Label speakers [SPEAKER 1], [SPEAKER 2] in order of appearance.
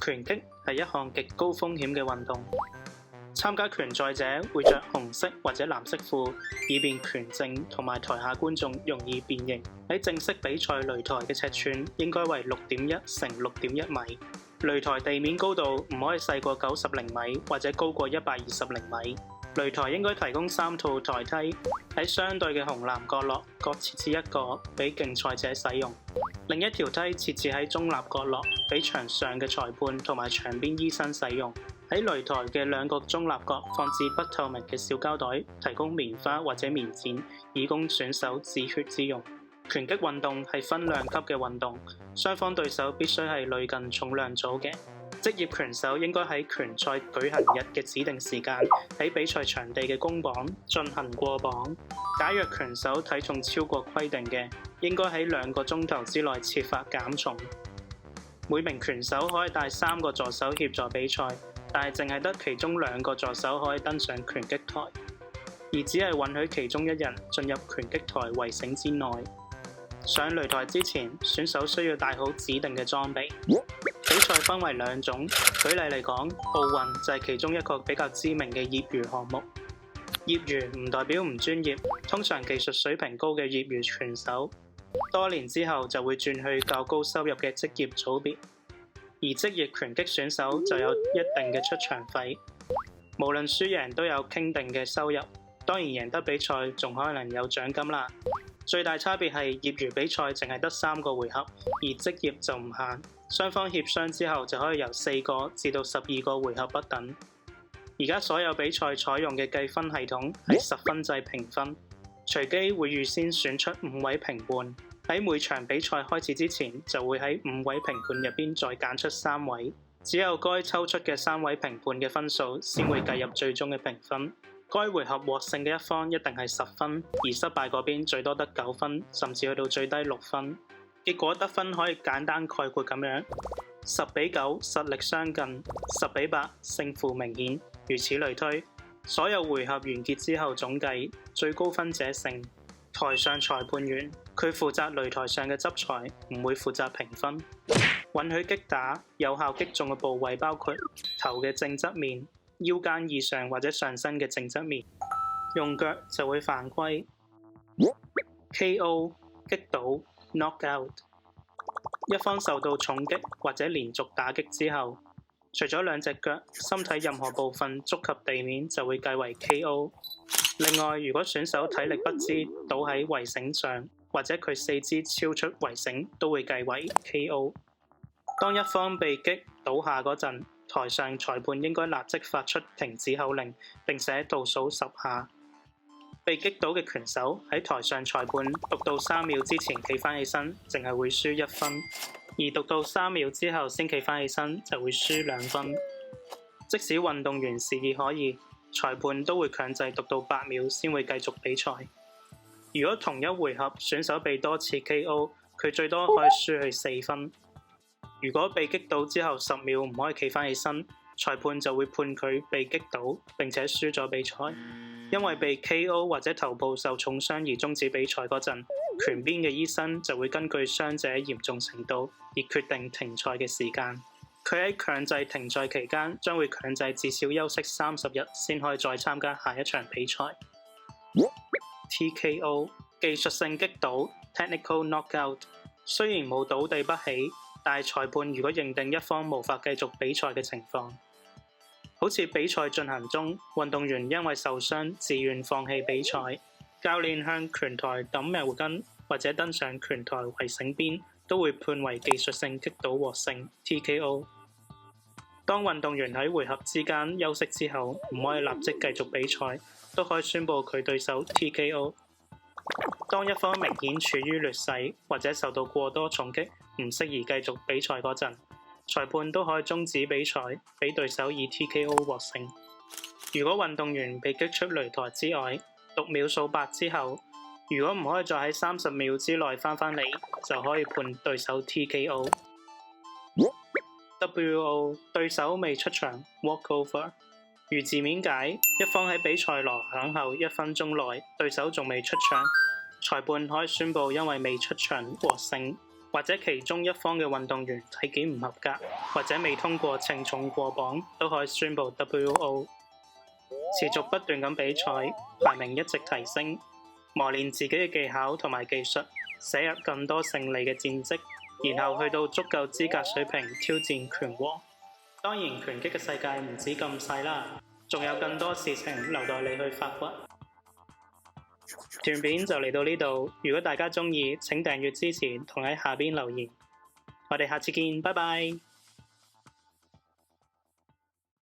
[SPEAKER 1] 拳擊係一項極高風險嘅運動，參加拳賽者會着紅色或者藍色褲，以便拳證同埋台下觀眾容易辨認。喺正式比賽擂台嘅尺寸應該為6.1乘6.1米，擂台地面高度唔可以細過90厘米或者高過120厘米。擂台應該提供3套台梯，喺相對嘅紅藍角落各設置一個俾競賽者使用，另一條梯設置喺中立角落俾場上嘅裁判同埋場邊醫生使用。喺擂台嘅兩個中立角放置不透明嘅小膠袋，提供棉花或者棉剪，以供選手止血之用。拳擊運動係分量級嘅運動，雙方對手必須係類近重量組嘅。職業拳手應該喺拳賽舉行日嘅指定時間，喺比賽場地嘅公磅進行過磅。假若拳手體重超過規定嘅，應該喺2個鐘頭之內設法減重。每名拳手可以帶3個助手協助比賽，但係淨係得其中2個助手可以登上拳擊台，而只係允許其中1人進入拳擊台圍繩之內。上擂台之前，選手需要帶好指定嘅裝備。比賽分為2種，舉例嚟講，奧運就係其中一個比較知名嘅業餘項目。業餘唔代表唔專業，通常技術水平高嘅業餘拳手，多年之後就會轉去較高收入嘅職業組別。而職業拳擊選手就有一定嘅出場費，無論輸贏都有傾定嘅收入，當然贏得比賽仲可能有獎金啦。最大差別係業餘比賽淨係得3個回合，而職業就唔限，雙方協商之後就可以由4個至到12個回合不等。而家所有比賽採用嘅計分系統係10分制評分，隨機會預先選出5位評判，喺每場比賽開始之前就會喺5位評判入邊再揀出3位，只有該抽出嘅3位評判嘅分數先會計入最終嘅評分。該回合獲勝嘅一方一定係10分，而失敗嗰邊最多得9分，甚至去到最低6分。結果得分可以簡單概括咁樣：10-9實力相近，10-8勝負明顯，如此類推。所有回合完結之後總計，最高分者勝。台上裁判員，佢負責擂台上嘅執裁，唔會負責評分。允許擊打，有效擊中嘅部位包括頭嘅正側面、腰間以上或者上身嘅正側面。用腳就會犯規。KO 擊倒 Knockout， 一方受到重擊或者連續打擊之後，除咗2隻腳，身體任何部分觸及地面就會計為 KO。另外，如果選手體力不支倒喺圍繩上，或者佢四肢超出圍繩，都會計為 KO。當一方被擊倒下嗰陣，台上裁判應該立即發出停止口令，並且倒數10下。被擊倒嘅拳手喺台上裁判讀到3秒之前企返起身，淨係會輸1分；而讀到3秒之後先企返起身，就會輸2分。即使運動員示意可以，裁判都會強制讀到8秒先會繼續比賽。如果同一回合選手被多次 KO， 佢最多可以輸去4分。如果被擊倒之後10秒唔可以企返起身，裁判就會判佢被擊倒並且輸咗比賽。因為被 KO 或者頭部受重傷而終止比賽嗰陣，拳邊嘅醫生就會根據傷者嚴重程度而決定停賽嘅時間。佢喺強制停賽期間將會強制至少休息30日先可以再參加下一場比賽。TKO 技術性擊倒 Technical Knockout， 雖然冇倒地不起，但係裁判如果認定一方無法繼續比賽嘅情況，好似比賽進行中，運動員因為受傷自願放棄比賽，教練向拳台抌毛巾或者登上拳台圍繩邊，都會判為技術性擊倒獲勝 TKO。 當運動員喺回合之間休息之後，唔可以立即繼續比賽，都可以宣布佢對手 TKO。 當一方明顯處於劣勢或者受到過多重擊，唔適宜繼續比賽嗰陣，裁判都可以終止比賽，俾對手以 TKO 獲勝。如果運動員被擊出擂台之外，讀秒數8之後，如果唔可以再喺30秒之內返嚟，就可以判對手 TKO。 WO 對手未出場 Walkover， 如字面解，一方喺比賽鑼響後1分鐘內對手仲未出場，裁判可以宣布因為未出場獲勝，或者其中一方嘅運動員體檢唔合格，或者未通過稱重過磅，都可以宣布 WO。持續不斷咁比賽，排名一直提升，磨練自己嘅技巧同埋技術，寫入更多勝利嘅戰績，然後去到足夠資格水平挑戰拳王。當然，拳擊嘅世界唔止咁細啦，仲有更多事情留待你去發掘。段片就嚟到呢度，如果大家鍾意，請訂閱支持同喺下邊留言。我哋下次見，拜拜。